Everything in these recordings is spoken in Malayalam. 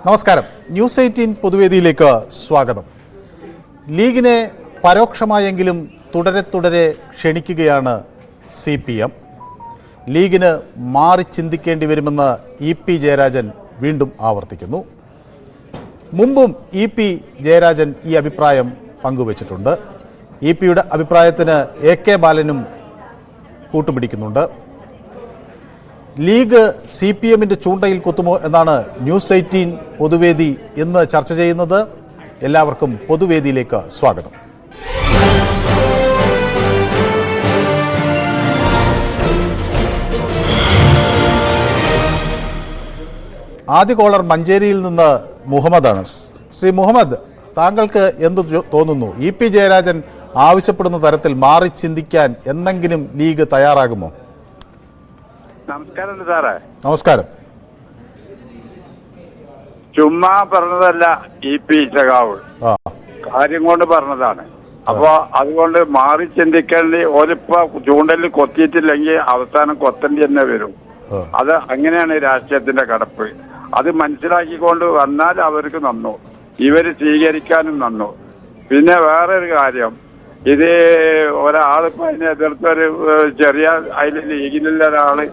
നമസ്കാരം. ന്യൂസ് 18 പൊതുവേദിയിലേക്ക് സ്വാഗതം. ലീഗിനെ പരോക്ഷമായെങ്കിലും തുടരെ ക്ഷണിക്കുകയാണ് CPM. ലീഗിന് മാറി ചിന്തിക്കേണ്ടി വരുമെന്ന് EP ജയരാജൻ വീണ്ടും ആവർത്തിക്കുന്നു. മുമ്പും EP ജയരാജൻ ഈ അഭിപ്രായം പങ്കുവച്ചിട്ടുണ്ട്. EPയുടെ അഭിപ്രായത്തിന് AK ബാലനും കൂട്ടുപിടിക്കുന്നുണ്ട്. ലീഗ് CPMന്റെ ചൂണ്ടയിൽ കുത്തുമോ എന്നാണ് ന്യൂസ് 18 പൊതുവേദി ഇന്ന് ചർച്ച ചെയ്യുന്നത്. എല്ലാവർക്കും പൊതുവേദിയിലേക്ക് സ്വാഗതം. ആദ്യ കോളർ മഞ്ചേരിയിൽ നിന്ന് മുഹമ്മദാണ്. ശ്രീ മുഹമ്മദ്, താങ്കൾക്ക് എന്ത് തോന്നുന്നു? EP ജയരാജൻ ആവശ്യപ്പെടുന്ന തരത്തിൽ മാറി ചിന്തിക്കാൻ എന്നെങ്കിലും ലീഗ് തയ്യാറാകുമോ? നമസ്കാരം സാറേ. നമസ്കാരം. ചുമ്മാ പറഞ്ഞതല്ല EP സഖാവ്, കാര്യം കൊണ്ട് പറഞ്ഞതാണ്. അപ്പൊ അതുകൊണ്ട് മാറി ചിന്തിക്കേണ്ടി ഓരിപ്പോ ചൂണ്ടലിൽ കൊത്തിയിട്ടില്ലെങ്കിൽ അവസാനം കൊത്തേണ്ടി തന്നെ വരും. അത് അങ്ങനെയാണ് രാഷ്ട്രീയത്തിന്റെ കടപ്പ്. അത് മനസ്സിലാക്കിക്കൊണ്ട് വന്നാൽ അവർക്ക് നന്നു, ഇവര് സ്വീകരിക്കാനും നന്നു. പിന്നെ വേറൊരു കാര്യം, ഇത് ഒരാളിപ്പോ അതിനെ എതിർത്തൊരു ചെറിയ അതിൽ ലീഗിലുള്ള ഒരാള്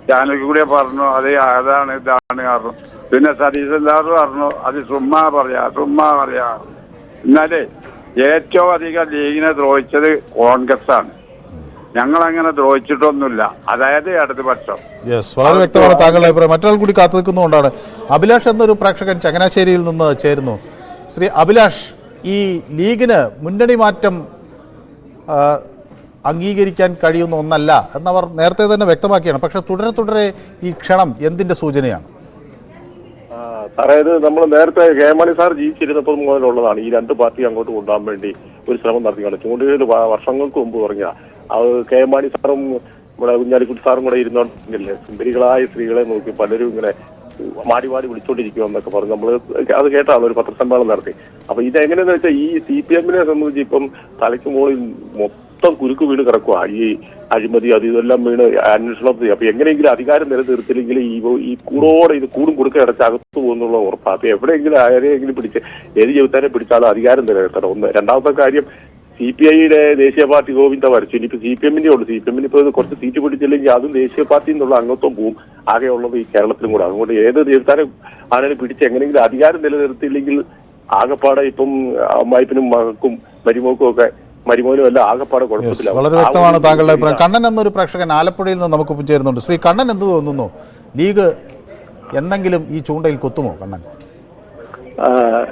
ചാനലിൽ കൂടെ പറഞ്ഞു അത് അതാണ് ഇതാണ് പറഞ്ഞു. പിന്നെ സതീശൻ സാറ് പറഞ്ഞു അത് ചുമ്മാ പറയാ. എന്നാലേ ഏറ്റവും അധികം ലീഗിനെ ദ്രോഹിച്ചത് കോൺഗ്രസ് ആണ്. ഞങ്ങളങ്ങനെ ദ്രോഹിച്ചിട്ടൊന്നുമില്ല, അതായത് ഇടതുപക്ഷം. വളരെ വ്യക്തമാണ് താങ്കളുടെ അഭിപ്രായം. മറ്റൊരാൾ കൂടി കാത്തു നിൽക്കുന്നതുകൊണ്ടാണ്. അഭിലാഷ് എന്നൊരു പ്രേക്ഷകൻ ചങ്ങനാശ്ശേരിയിൽ നിന്ന് ചേരുന്നു. ശ്രീ അഭിലാഷ്, ഈ ലീഗിന് മുന്നണി മാറ്റം അംഗീകരിക്കാൻ കഴിയുന്ന ഒന്നല്ല എന്നവർ നേരത്തെ തന്നെ വ്യക്തമാക്കിയാണ്. പക്ഷെ തുടരെ ഈ ക്ഷണം എന്തിന്റെ സൂചനയാണ്? അതായത് നമ്മൾ നേരത്തെ KM സാർ ജീവിച്ചിരുന്നപ്പോൾ മുതലുള്ളതാണ് ഈ രണ്ട് പാർട്ടി അങ്ങോട്ട് കൊണ്ടുപോകാൻ വേണ്ടി ഒരു ശ്രമം നടത്തിയാണ്. ചൂണ്ടയിൽ വർഷങ്ങൾക്ക് മുമ്പ് പറഞ്ഞ അത് KM സാറും നമ്മുടെ കുഞ്ഞാലിക്കുട്ടി സാറും കൂടെ ഇരുന്നോണ്ടില്ലേ, സുന്ദരികളായ സ്ത്രീകളെ നോക്കി പലരും ഇങ്ങനെ മാടി വിളിച്ചോണ്ടിരിക്കുമെന്നൊക്കെ പറഞ്ഞു. നമ്മൾ അത് കേട്ടാണ് ഒരു പത്രസമ്മേളനം നടത്തി. അപ്പൊ ഇതെങ്ങനെയാന്ന് വെച്ചാൽ ഈ CPMനെ സംബന്ധിച്ച് ഇപ്പം തലയ്ക്ക് മുകളിൽ മൊത്തം കുരുക്ക് വീണ് കിടക്കുക. ഈ അഴിമതി അത് ഇതെല്ലാം വീണ് അന്വേഷണത്തിൽ. അപ്പൊ എങ്ങനെയെങ്കിലും അധികാരം നിലനിർത്തില്ലെങ്കിൽ ഈ കൂടോടെ ഇത് കൂടും കുടുക്ക അടച്ച് അകത്തു പോകുന്നുള്ള ഉറപ്പാണ്. അപ്പൊ എവിടെയെങ്കിലും ആരെയെങ്കിലും പിടിച്ച് ഏത് ചെറുത്താനെ പിടിച്ചാലും അധികാരം നിലനിർത്തണം. ഒന്ന്. രണ്ടാമത്തെ കാര്യം, CPIയുടെ ദേശീയ പാർട്ടി ഗോവിന്ദ വരച്ചു. ഇനിയിപ്പോ CPMന്റെ ഉണ്ട്. CPMന് ഇപ്പൊ കുറച്ച് സീറ്റ് പിടിച്ചില്ലെങ്കിൽ അതും ദേശീയ പാർട്ടിയിൽ നിന്നുള്ള അംഗത്വം പോവും. ആകെയുള്ളത് ഈ കേരളത്തിലും കൂടെ. അതുകൊണ്ട് ഏത് ചെറുത്താനെ ആണെങ്കിലും പിടിച്ച് എങ്ങനെയെങ്കിലും അധികാരം നിലനിർത്തിയില്ലെങ്കിൽ ആകെപ്പാടെ ഇപ്പം അമ്മായിപ്പിനും മകൾക്കും മരുമോക്കും ഒക്കെ മരുമോനും എല്ലാം ആകെപ്പാടെ കുഴപ്പത്തില്ല. വളരെ വ്യക്തമാണ് താങ്കളുടെ അഭിപ്രായം. കണ്ണൻ എന്നൊരു പ്രേക്ഷകൻ ആലപ്പുഴയിൽ നിന്ന് നമുക്കൊപ്പം ചേരുന്നുണ്ട്. ശ്രീ കണ്ണൻ, എന്ത് തോന്നുന്നു? ലീഗ് എന്നെങ്കിലും ഈ ചൂണ്ടയിൽ കൊത്തുമോ? കണ്ണൻ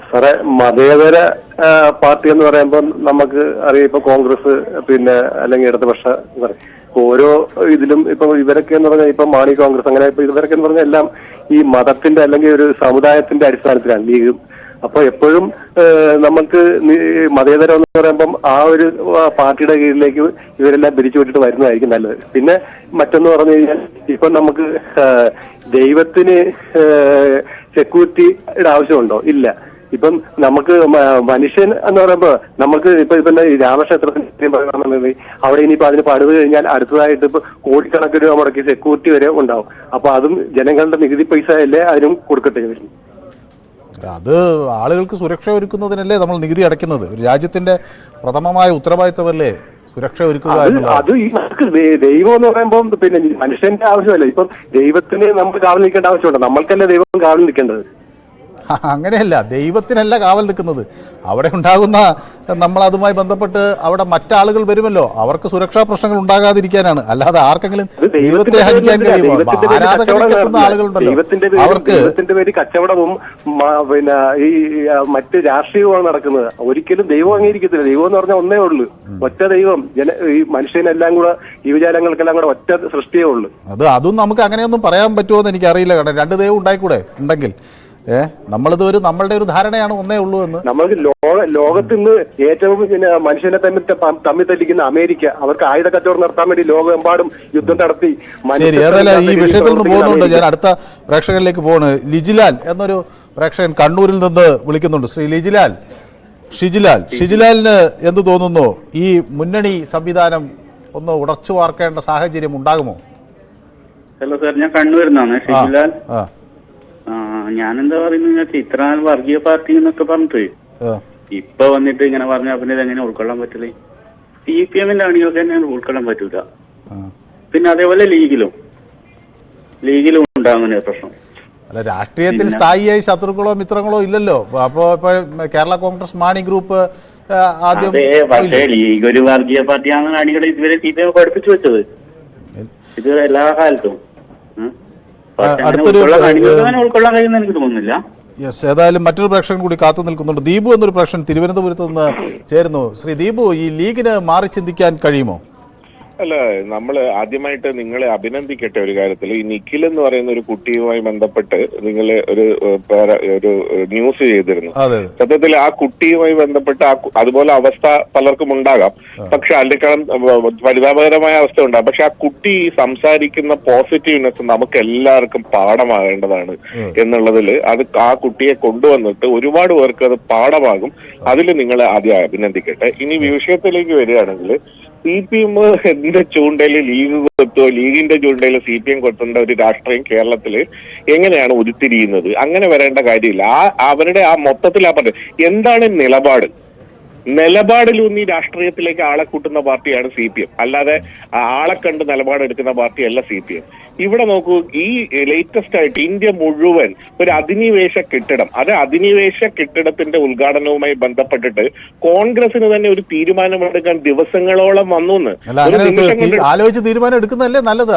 സാറേ, മതേതര പാർട്ടി എന്ന് പറയുമ്പോൾ നമുക്ക് അറിയാം, ഇപ്പൊ കോൺഗ്രസ് പിന്നെ അല്ലെങ്കിൽ ഇടതുപക്ഷ ഓരോ ഇതിലും ഇപ്പൊ ഇവരൊക്കെ എന്ന് പറഞ്ഞാൽ ഇപ്പൊ മാണി കോൺഗ്രസ് അങ്ങനെ ഇപ്പൊ ഇവരൊക്കെ എന്ന് പറഞ്ഞാൽ എല്ലാം ഈ മതത്തിന്റെ അല്ലെങ്കിൽ ഒരു സമുദായത്തിന്റെ അടിസ്ഥാനത്തിലാണ് ലീഗ്. അപ്പൊ എപ്പോഴും നമുക്ക് മതേതരം എന്ന് പറയുമ്പം ആ ഒരു പാർട്ടിയുടെ കീഴിലേക്ക് ഇവരെല്ലാം പിരിച്ചുവിട്ടിട്ട് വരുന്നതായിരിക്കും നല്ലത്. പിന്നെ മറ്റൊന്ന് പറഞ്ഞു കഴിഞ്ഞാൽ ഇപ്പൊ നമുക്ക് ദൈവത്തിന് സെക്യൂരിറ്റിയുടെ ആവശ്യമുണ്ടോ? ഇല്ല. ഇപ്പം നമുക്ക് മനുഷ്യൻ എന്ന് പറയുമ്പോ നമുക്ക് ഇപ്പൊ രാമക്ഷേത്രത്തിന് പറയുകയാണെന്നുണ്ടെങ്കിൽ അവിടെ ഇനിയിപ്പോ അതിന് പണിത് കഴിഞ്ഞാൽ അടുത്തതായിട്ട് ഇപ്പൊ കോടിക്കണക്കിന് രൂപ മുടക്കി സെക്യൂരിറ്റി വരെ ഉണ്ടാവും. അപ്പൊ അതും ജനങ്ങളുടെ നികുതി പൈസ അല്ലേ അതിനും കൊടുക്കട്ടെ വരും. അത് ആളുകൾക്ക് സുരക്ഷ ഒരുക്കുന്നതിനല്ലേ നമ്മൾ നികുതി അടയ്ക്കുന്നത്. ഒരു രാജ്യത്തിന്റെ പ്രഥമമായ ഉത്തരവാദിത്വമല്ലേ സുരക്ഷ ഒരുക്കുക. അത് ഈ ദൈവം എന്ന് പറയുമ്പോൾ പിന്നെ മനുഷ്യന്റെ ആവശ്യമല്ല. ഇപ്പം ദൈവത്തിന് നമ്മൾ കാവൽ നിൽക്കേണ്ട ആവശ്യമുണ്ട്. നമ്മൾക്കല്ലേ ദൈവം കാവൽ നിൽക്കേണ്ടത്. അങ്ങനെയല്ല, ദൈവത്തിനല്ല കാവൽ നിൽക്കുന്നത്. അവിടെ ഉണ്ടാകുന്ന നമ്മൾ അതുമായി ബന്ധപ്പെട്ട് അവിടെ മറ്റാളുകൾ വരുമല്ലോ, അവർക്ക് സുരക്ഷാ പ്രശ്നങ്ങൾ ഉണ്ടാകാതിരിക്കാനാണ്. അല്ലാതെ ആർക്കെങ്കിലും ദൈവത്തെ ഹനിക്കാൻ കഴിയുമോ? ആരാധകരെത്തുന്ന ആളുകളുണ്ടല്ലോ അവർക്ക്. ദൈവത്തിന്റെ പേര് കച്ചവടവും പിന്നെ ഈ മറ്റ് രാഷ്ട്രീയവുമാണ് നടക്കുന്നത്. ഒരിക്കലും ദൈവം അംഗീകരിക്കത്തില്ല. ദൈവം എന്ന് പറഞ്ഞാൽ ഒന്നേ ഉള്ളൂ, ഒറ്റ ദൈവം. ഈ മനുഷ്യനെല്ലാം കൂടെ ജീവജാലങ്ങൾക്കെല്ലാം കൂടെ ഒറ്റ സൃഷ്ടിയേ ഉള്ളൂ. അതും നമുക്ക് അങ്ങനെയൊന്നും പറയാൻ പറ്റുമോ എന്ന് എനിക്കറിയില്ല. കാരണം രണ്ട് ദൈവം ഉണ്ടായിക്കൂടെ? ഉണ്ടെങ്കിൽ നമ്മളിത് നമ്മളുടെ ഒരു ധാരണയാണ് ഒന്നേ ഉള്ളൂ എന്ന്. നമ്മൾക്ക് ലോകത്ത് ഇന്ന് ഏറ്റവും പിന്നെ മനുഷ്യനെ തമ്മിൽ തല്ലിക്കുന്ന അമേരിക്ക, അവർക്ക് ആയുധ കച്ചവടം നടത്താൻ വേണ്ടി ലോകമെമ്പാടും യുദ്ധം നടത്തി. ശരി, ഏതായാലും ഈ വിഷയത്തിൽ നിന്ന് പോകുന്നുണ്ട്. ഞാൻ അടുത്ത പ്രേക്ഷകരിലേക്ക് പോണ്. ലിജിലാൽ എന്നൊരു പ്രേക്ഷകൻ കണ്ണൂരിൽ നിന്ന് വിളിക്കുന്നുണ്ട്. ശ്രീ ഷിജിലാലിന് എന്ത് തോന്നുന്നു? ഈ മുന്നണി സംവിധാനം ഒന്ന് ഉടച്ചു വാർക്കേണ്ട സാഹചര്യം ഉണ്ടാകുമോ? ഹലോ സാർ, ഞാൻ കണ്ണൂരിൽ നിന്നാണ് ഷിജിലാൽ. ഞാനെന്താ പറയുന്നത്, ഇത്ര നാൾ വർഗീയ പാർട്ടി എന്നൊക്കെ പറഞ്ഞിട്ട് ഇപ്പൊ വന്നിട്ട് ഇങ്ങനെ പറഞ്ഞാൽ പിന്നെ ഇതെങ്ങനെ ഉൾക്കൊള്ളാൻ പറ്റില്ല? CPM-ന്റെ അണികൾക്ക് തന്നെ ഉൾക്കൊള്ളാൻ പറ്റൂല. പിന്നെ അതേപോലെ ലീഗിലും ഉണ്ടാകുന്ന പ്രശ്നം. അല്ല, രാഷ്ട്രീയത്തിൽ സ്ഥായിയായി ശത്രുക്കളോ മിത്രങ്ങളോ ഇല്ലല്ലോ. അപ്പോ ഇപ്പൊ കേരള കോൺഗ്രസ് മാണി ഗ്രൂപ്പ് ആദ്യം, പക്ഷേ ലീഗ് ഒരു വർഗീയ പാർട്ടിയാണ് അണികളെ ഇതുവരെ CPM പഠിപ്പിച്ചു വെച്ചത് ഇത് എല്ലാ കാലത്തും. ഉൾക്കൊള്ളാൻ കഴിയുന്ന എനിക്ക് തോന്നുന്നില്ല. യെസ്, ഏതായാലും മറ്റൊരു പ്രേക്ഷകൻ കൂടി കാത്തു നിൽക്കുന്നുണ്ട്. ദീപു എന്നൊരു പ്രേക്ഷകൻ തിരുവനന്തപുരത്ത് നിന്ന് ചേരുന്നു. ശ്രീ ദീപു, ഈ ലീഗിന് മാറി ചിന്തിക്കാൻ കഴിയുമോ? അല്ല, നമ്മൾ ആദ്യമായിട്ട് നിങ്ങളെ അഭിനന്ദിക്കട്ടെ ഒരു കാര്യത്തിൽ. ഈ നിഖിൽ എന്ന് പറയുന്ന ഒരു കുട്ടിയുമായി ബന്ധപ്പെട്ട് നിങ്ങൾ ഒരു ന്യൂസ് ചെയ്തിരുന്നു. സത്യത്തിൽ ആ കുട്ടിയുമായി ബന്ധപ്പെട്ട് അതുപോലെ അവസ്ഥ പലർക്കും ഉണ്ടാകാം, പക്ഷെ അതിനേക്കാളും പരിതാപകരമായ അവസ്ഥ ഉണ്ടാകും. പക്ഷെ ആ കുട്ടി സംസാരിക്കുന്ന പോസിറ്റീവ്നെസ് നമുക്ക് എല്ലാവർക്കും പാഠമാകേണ്ടതാണ് എന്നുള്ളതിൽ ആ കുട്ടിയെ കൊണ്ടുവന്നിട്ട് ഒരുപാട് പേർക്ക് അത് പാഠമാകും. അതിൽ നിങ്ങളെ ആദ്യം അഭിനന്ദിക്കട്ടെ. ഇനി വിഷയത്തിലേക്ക് വരികയാണെങ്കിൽ, CPM എന്റെ ചൂണ്ടയിൽ ലീഗ് കൊത്തുകയോ ലീഗിന്റെ ചൂണ്ടയിൽ CPM കൊത്തേണ്ട ഒരു രാഷ്ട്രീയം കേരളത്തില് എങ്ങനെയാണ് ഉരുത്തിരിയുന്നത്? അങ്ങനെ വരേണ്ട കാര്യമില്ല. അവരുടെ ആ മൊത്തത്തിൽ എന്താണ് നിലപാടിലൂന്നി രാഷ്ട്രീയത്തിലേക്ക് ആളെ കൂട്ടുന്ന പാർട്ടിയാണ് CPM. അല്ലാതെ ആളെ കണ്ട് നിലപാടെടുക്കുന്ന പാർട്ടിയല്ല CPM. ഇവിടെ നോക്കൂ, ഈ ലേറ്റസ്റ്റ് ആയിട്ട് ഇന്ത്യ മുഴുവൻ ഒരു അധിനിവേശ കെട്ടിടം, അധിനിവേശ കെട്ടിടത്തിന്റെ ഉദ്ഘാടനവുമായി ബന്ധപ്പെട്ടിട്ട് കോൺഗ്രസിന് തന്നെ ഒരു തീരുമാനമെടുക്കാൻ ദിവസങ്ങളോളം വന്നു. ആലോചിച്ച് തീരുമാനം എടുക്കുന്നതല്ലേ നല്ലത്?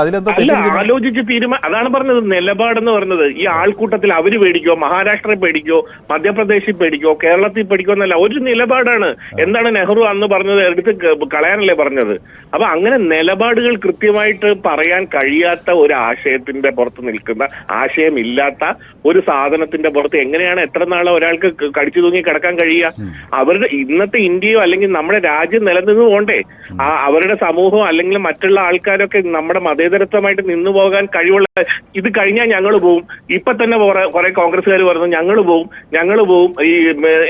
ആലോചിച്ച് അതാണ് പറഞ്ഞത്. നിലപാടെന്ന് പറഞ്ഞത് ഈ ആൾക്കൂട്ടത്തിൽ അവര് പേടിക്കോ, മഹാരാഷ്ട്രയിൽ പേടിക്കോ, മധ്യപ്രദേശിൽ പേടിക്കോ, കേരളത്തിൽ പേടിക്കോ എന്നല്ല, ഒരു നിലപാടാണ്. എന്താണ് നെഹ്റു അന്ന് പറഞ്ഞത്? എടുത്ത് കളയാനല്ലേ പറഞ്ഞത്? അപ്പൊ അങ്ങനെ നിലപാടുകൾ കൃത്യമായിട്ട് പറയാൻ കഴിയാത്ത ഒരു ആശയത്തിന്റെ പുറത്ത് നിൽക്കുന്ന, ആശയമില്ലാത്ത ഒരു സാധനത്തിന്റെ പുറത്ത് എങ്ങനെയാണ് എത്ര നാളെ ഒരാൾക്ക് കടിച്ചു തൂങ്ങി കിടക്കാൻ കഴിയുക? അവരുടെ ഇന്നത്തെ ഇന്ത്യയോ അല്ലെങ്കിൽ നമ്മുടെ രാജ്യം നിലനിന്ന് പോണ്ടേ? അവരുടെ സമൂഹം അല്ലെങ്കിൽ മറ്റുള്ള ആൾക്കാരൊക്കെ നമ്മുടെ മതേതരത്വമായിട്ട് നിന്നു പോകാൻ കഴിവുള്ള, ഇത് കഴിഞ്ഞാൽ ഞങ്ങൾ പോവും. ഇപ്പൊ തന്നെ കുറെ കോൺഗ്രസ്സുകാർ പറഞ്ഞു ഞങ്ങൾ പോവും. ഈ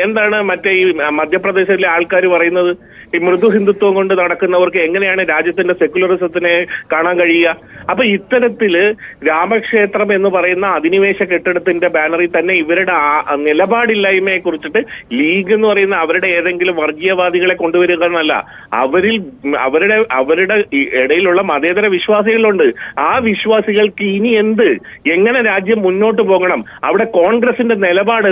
എന്താണ് മറ്റേ ഈ മധ്യപ്രദേശിലെ ആൾക്കാർ പറയുന്നത്? ഈ മൃദു ഹിന്ദുത്വം കൊണ്ട് നടക്കുന്നവർക്ക് എങ്ങനെയാണ് രാജ്യത്തിന്റെ സെക്യുലറിസത്തിനെ കാണാൻ കഴിയുക? അപ്പൊ ഇത്തരത്തില് രാമക്ഷേത്രം എന്ന് പറയുന്ന അധിനിവേശ കെട്ടിടത്തിന്റെ ബാനറിൽ തന്നെ ഇവരുടെ നിലപാടില്ലായ്മയെ കുറിച്ചിട്ട് ലീഗ് എന്ന് പറയുന്ന അവരുടെ ഏതെങ്കിലും വർഗീയവാദികളെ കൊണ്ടുവരിക എന്നല്ല, അവരുടെ ഇടയിലുള്ള മതേതര വിശ്വാസികളുണ്ട്. ആ വിശ്വാസികൾക്ക് ഇനി എങ്ങനെ രാജ്യം മുന്നോട്ട് പോകണം? അവിടെ കോൺഗ്രസിന്റെ നിലപാട്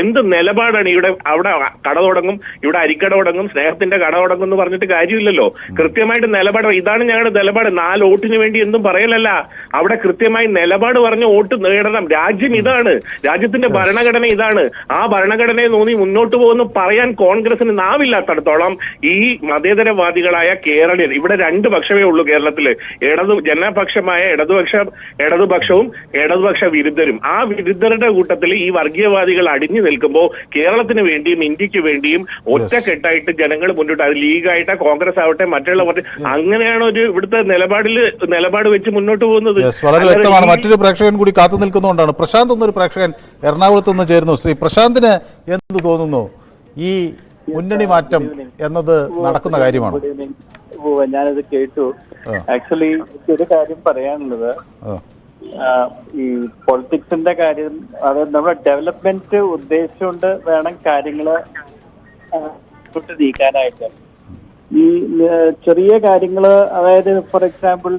എന്ത് നിലപാടാണ്? അവിടെ കട തുടങ്ങും, ഇവിടെ അരിക്കട തുടങ്ങും, സ്നേഹത്തിന്റെ കട തുടങ്ങും എന്ന് പറഞ്ഞിട്ട് കാര്യമില്ലല്ലോ. കൃത്യമായിട്ട് നിലപാട്, ഇതാണ് ഞങ്ങളുടെ നിലപാട്. 4 വോട്ടിന് വേണ്ടി എന്തും പറയലല്ല, അവിടെ കൃത്യമായി നിലപാട് പറഞ്ഞ് വോട്ട് നേടണം. രാജ്യം ഇതാണ്, രാജ്യത്തിന്റെ ഭരണഘടന ഇതാണ്. ആ ഭരണഘടനയെ നോക്കി മുന്നോട്ട് പോകുന്നു പറയാൻ കോൺഗ്രസിന് നാവില്ലാത്തടത്തോളം ഈ മതേതരവാദികളായ കേരളീയർ, ഇവിടെ 2 പക്ഷമേ ഉള്ളൂ കേരളത്തില്, ജനപക്ഷമായ ഇടതുപക്ഷവും ഇടതുപക്ഷ വിരുദ്ധരും. ആ വിരുദ്ധരുടെ കൂട്ടത്തിൽ ഈ വർഗീയവാദികൾ അടിഞ്ഞു നിൽക്കുമ്പോൾ കേരളത്തിന് വേണ്ടിയും ഇന്ത്യക്ക് വേണ്ടിയും ഒറ്റക്കെട്ടായിട്ട് ജനങ്ങൾ മുന്നോട്ട്, അത് ലീഗായിട്ട് കോൺഗ്രസ് ആവട്ടെ മറ്റുള്ള അങ്ങനെയാണ് ഒരു ഇവിടുത്തെ നിലപാട് വെച്ച് മുന്നോട്ട് പോകുന്നത്. വളരെ വ്യക്തമാണ്. മറ്റൊരു പ്രേക്ഷകൻ കൂടി കാത്തു നിൽക്കുന്നതുകൊണ്ടാണ്. പ്രശാന്ത് എന്നൊരു പ്രേക്ഷകൻ എറണാകുളത്ത് നിന്ന് ചേരുന്നു. ശ്രീ പ്രശാന്തിന് എന്ത് തോന്നുന്നു? ഈ മുന്നണി മാറ്റം എന്നത് നടക്കുന്ന കാര്യമാണോ? ഞാനത് കേട്ടു. ആക്ച്വലി ഒരു കാര്യം പറയാനുള്ളത്, ഈ പൊളിറ്റിക്സിന്റെ കാര്യം, അതായത് നമ്മുടെ ഡെവലപ്മെന്റ് ഉദ്ദേശിച്ചുകൊണ്ട് വേണം കാര്യങ്ങള് നീക്കാനായിട്ട്. ഈ ചെറിയ കാര്യങ്ങള്, അതായത് ഫോർ എക്സാമ്പിൾ